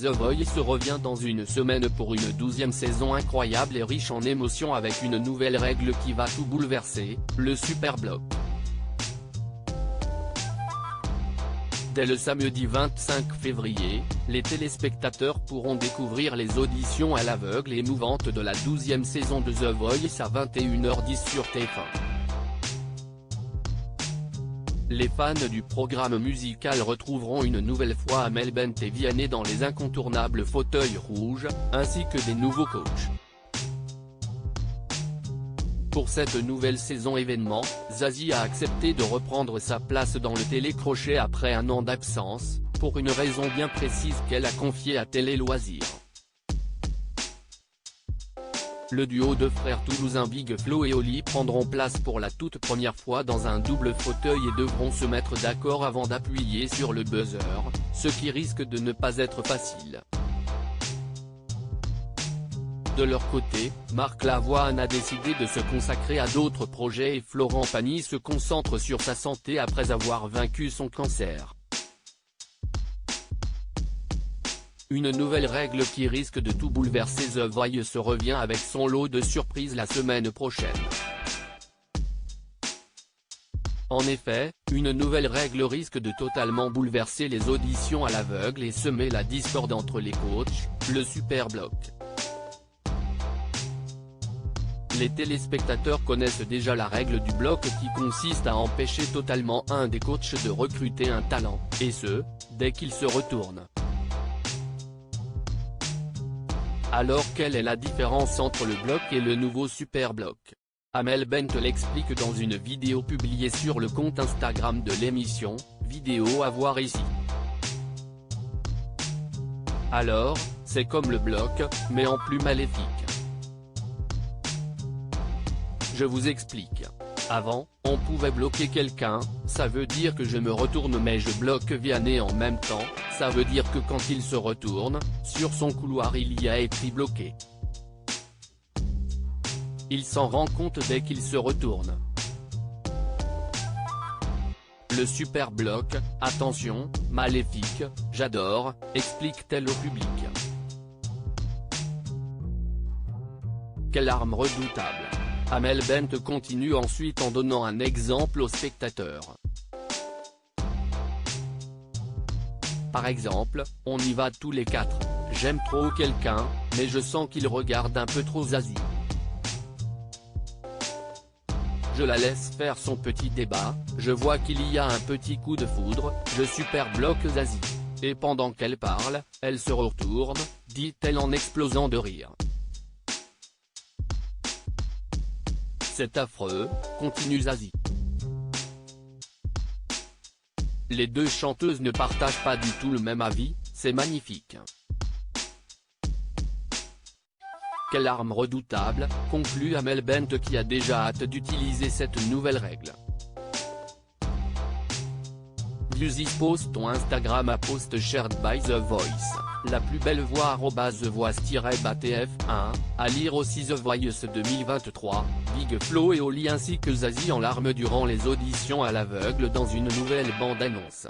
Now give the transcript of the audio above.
The Voice revient dans une semaine pour une 12e saison incroyable et riche en émotions avec une nouvelle règle qui va tout bouleverser, le Super Block. Dès le samedi 25 février, les téléspectateurs pourront découvrir les auditions à l'aveugle et émouvantes de la 12e saison de The Voice à 21h10 sur TF1. Les fans du programme musical retrouveront une nouvelle fois Amel Bent et Vianney dans les incontournables fauteuils rouges, ainsi que des nouveaux coachs. Pour cette nouvelle saison événement, Zazie a accepté de reprendre sa place dans le télécrochet après un an d'absence, pour une raison bien précise qu'elle a confiée à Télé Loisirs. Le duo de frères toulousains Big Flo et Oli prendront place pour la toute première fois dans un double fauteuil et devront se mettre d'accord avant d'appuyer sur le buzzer, ce qui risque de ne pas être facile. De leur côté, Marc Lavoine a décidé de se consacrer à d'autres projets et Florent Pagny se concentre sur sa santé après avoir vaincu son cancer. Une nouvelle règle qui risque de tout bouleverser. The Voice revient avec son lot de surprises la semaine prochaine. En effet, une nouvelle règle risque de totalement bouleverser les auditions à l'aveugle et semer la discorde entre les coachs, le Super Block. Les téléspectateurs connaissent déjà la règle du bloc qui consiste à empêcher totalement un des coachs de recruter un talent, et ce, dès qu'il se retourne. Alors quelle est la différence entre le bloc et le nouveau Super Block? Amel Bent l'explique dans une vidéo publiée sur le compte Instagram de l'émission, vidéo à voir ici. Alors, c'est comme le bloc, mais en plus maléfique. Je vous explique. Avant, on pouvait bloquer quelqu'un, ça veut dire que je me retourne mais je bloque Vianney en même temps, ça veut dire que quand il se retourne, sur son couloir il y a écrit bloqué. Il s'en rend compte dès qu'il se retourne. Le Super Block, attention, maléfique, j'adore, explique-t-elle au public. Quelle arme redoutable. Amel Bent continue ensuite en donnant un exemple aux spectateurs. Par exemple, on y va tous les quatre, j'aime trop quelqu'un, mais je sens qu'il regarde un peu trop Zazie. Je la laisse faire son petit débat, je vois qu'il y a un petit coup de foudre, je super bloque Zazie. Et pendant qu'elle parle, elle se retourne, dit-elle en explosant de rire. C'est affreux, continue Zazie. Les deux chanteuses ne partagent pas du tout le même avis, c'est magnifique. Quelle arme redoutable, conclut Amel Bent qui a déjà hâte d'utiliser cette nouvelle règle. Views this post on Instagram a post shared by The Voice, la plus belle voix @The Voice-BATF1, à lire aussi The Voice 2023, Big Flo et Oli ainsi que Zazie en larmes durant les auditions à l'aveugle dans une nouvelle bande-annonce.